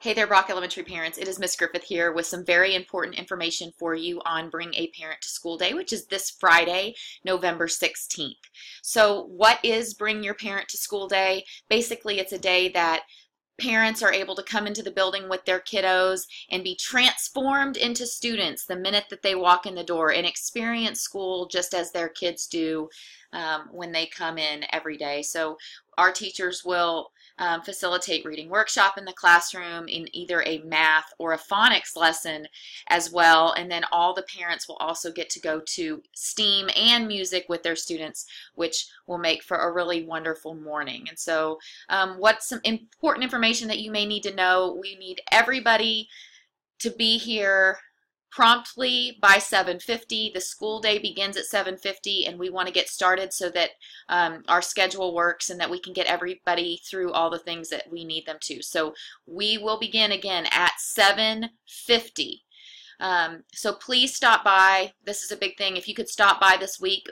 Hey there, Brock Elementary parents. It is Miss Griffith here with some very important information for you on Bring a Parent to School Day, which is this Friday, November 16th. So what is Bring Your Parent to School Day? Basically, it's a day that parents are able to come into the building with their kiddos and be transformed into students the minute that they walk in the door and experience school just as their kids do when they come in every day. So our teachers will facilitate reading workshop in the classroom in either a math or a phonics lesson as well, and then all the parents will also get to go to STEAM and music with their students, which will make for a really wonderful morning. And so what's some important information that you may need to know? We need everybody to be here promptly by 7:50. The school day begins at 7:50, and we want to get started so that our schedule works and that we can get everybody through all the things that we need them to. So we will begin again at 7:50. So please stop by. This is a big thing. If you could stop by this week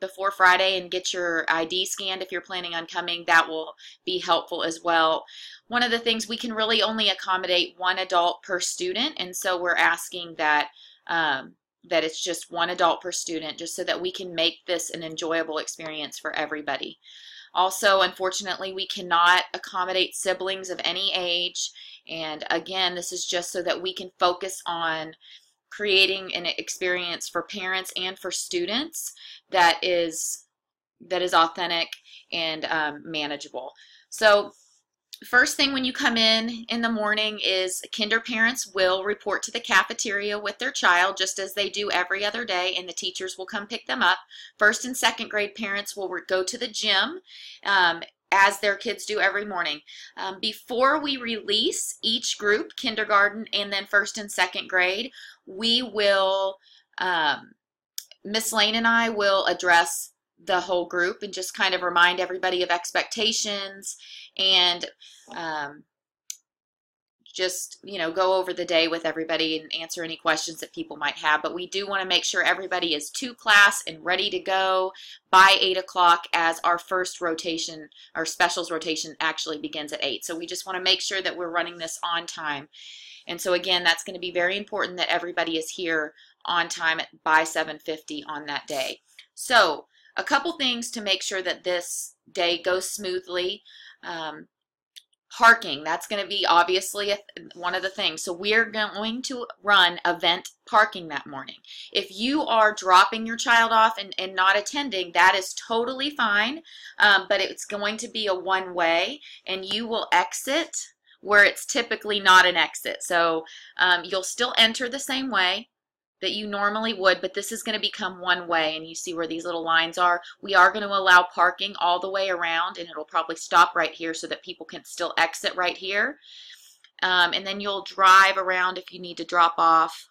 before Friday and get your ID scanned if you're planning on coming, that will be helpful as well. One of the things, we can really only accommodate one adult per student, and so we're asking that that it's just one adult per student, just so that we can make this an enjoyable experience for everybody. Also, unfortunately, we cannot accommodate siblings of any age. And again, this is just so that we can focus on creating an experience for parents and for students that is authentic and manageable. So first thing when you come in the morning is kinder parents will report to the cafeteria with their child just as they do every other day, and the teachers will come pick them up. First and second grade parents will go to the gym as their kids do every morning. Before we release each group, kindergarten and then first and second grade, we will, Miss Lane and I will address the whole group and just kind of remind everybody of expectations and just, go over the day with everybody and answer any questions that people might have. But we do want to make sure everybody is to class and ready to go by 8 o'clock, as our first rotation, our specials rotation, actually begins at 8. So we just want to make sure that we're running this on time. And so again, that's going to be very important that everybody is here on time by 7:50 on that day. So a couple things to make sure that this day goes smoothly. Parking, that's going to be obviously one of the things. So we're going to run event parking that morning. If you are dropping your child off and not attending, that is totally fine, but it's going to be a one-way, and you will exit where it's typically not an exit. So you'll still enter the same way that you normally would, but this is going to become one way, and you see where these little lines are. We are going to allow parking all the way around, and it'll probably stop right here so that people can still exit right here. And then you'll drive around if you need to drop off,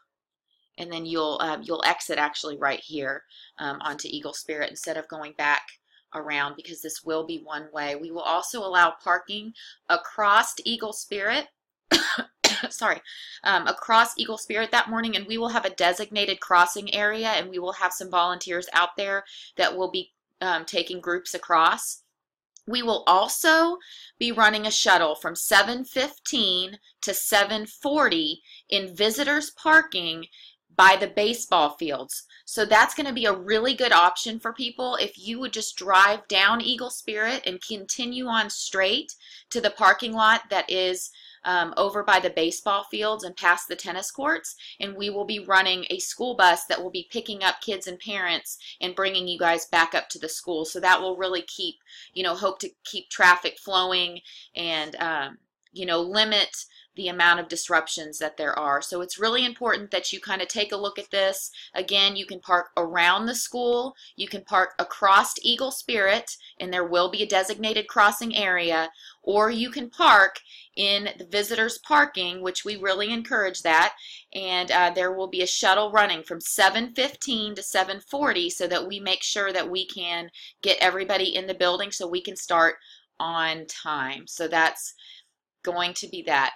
and then you'll exit actually right here onto Eagle Spirit instead of going back around, because this will be one way. We will also allow parking across Eagle Spirit sorry, across Eagle Spirit that morning, and we will have a designated crossing area, and we will have some volunteers out there that will be taking groups across. We will also be running a shuttle from 7:15 to 7:40 in visitors parking by the baseball fields. So that's going to be a really good option for people. If you would just drive down Eagle Spirit and continue on straight to the parking lot that is over by the baseball fields and past the tennis courts, and we will be running a school bus that will be picking up kids and parents and bringing you guys back up to the school. So that will really keep, hope to keep traffic flowing and, limit the amount of disruptions that there are. So it's really important that you kind of take a look at this. Again, you can park around the school, you can park across Eagle Spirit, and there will be a designated crossing area, or you can park in the visitors parking, which we really encourage that, and there will be a shuttle running from 7:15 to 7:40 so that we make sure that we can get everybody in the building so we can start on time. So that's going to be that.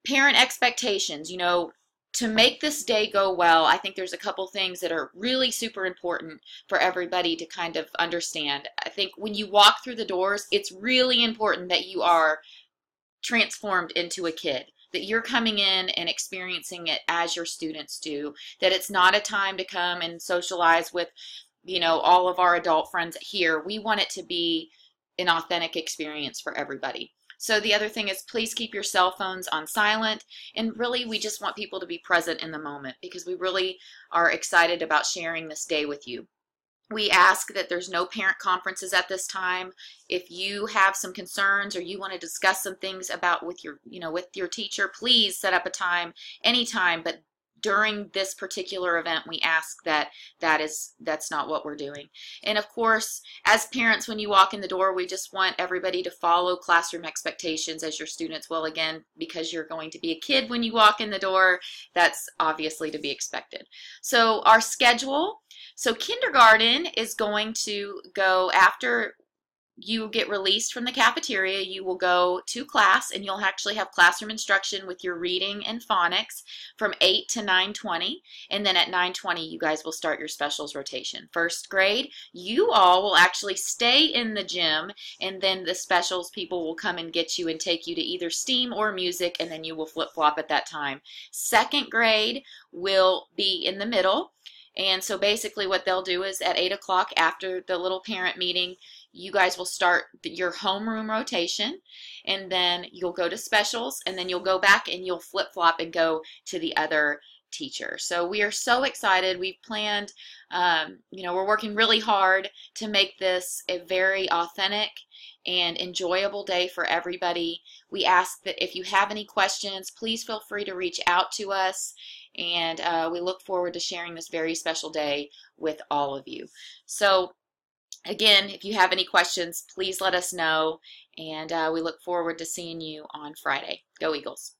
Parent expectations, to make this day go well, I think there's a couple things that are really super important for everybody to kind of understand. I think when you walk through the doors, it's really important that you are transformed into a kid, that you're coming in and experiencing it as your students do, that it's not a time to come and socialize with, all of our adult friends here. We want it to be an authentic experience for everybody. So the other thing is, please keep your cell phones on silent, and really we just want people to be present in the moment because we really are excited about sharing this day with you. We ask that there's no parent conferences at this time. If you have some concerns or you want to discuss some things about with your teacher, please set up a time anytime, but during this particular event, we ask that's not what we're doing. And of course, as parents, when you walk in the door, we just want everybody to follow classroom expectations as your students will. Again, because you're going to be a kid when you walk in the door, that's obviously to be expected. So our schedule, so kindergarten is going to go after you get released from the cafeteria. You will go to class and you'll actually have classroom instruction with your reading and phonics from 8 to 9:20, and then at 9:20 you guys will start your specials rotation. First grade, you all will actually stay in the gym, and then the specials people will come and get you and take you to either STEAM or music, and then you will flip-flop at that time. Second grade will be in the middle, and so basically what they'll do is at 8 o'clock after the little parent meeting, you guys will start your homeroom rotation, and then you'll go to specials, and then you'll go back and you'll flip-flop and go to the other teacher. So we are so excited. We've planned, we're working really hard to make this a very authentic and enjoyable day for everybody. We ask that if you have any questions, please feel free to reach out to us, and we look forward to sharing this very special day with all of you. So again, if you have any questions, please let us know, and we look forward to seeing you on Friday. Go Eagles!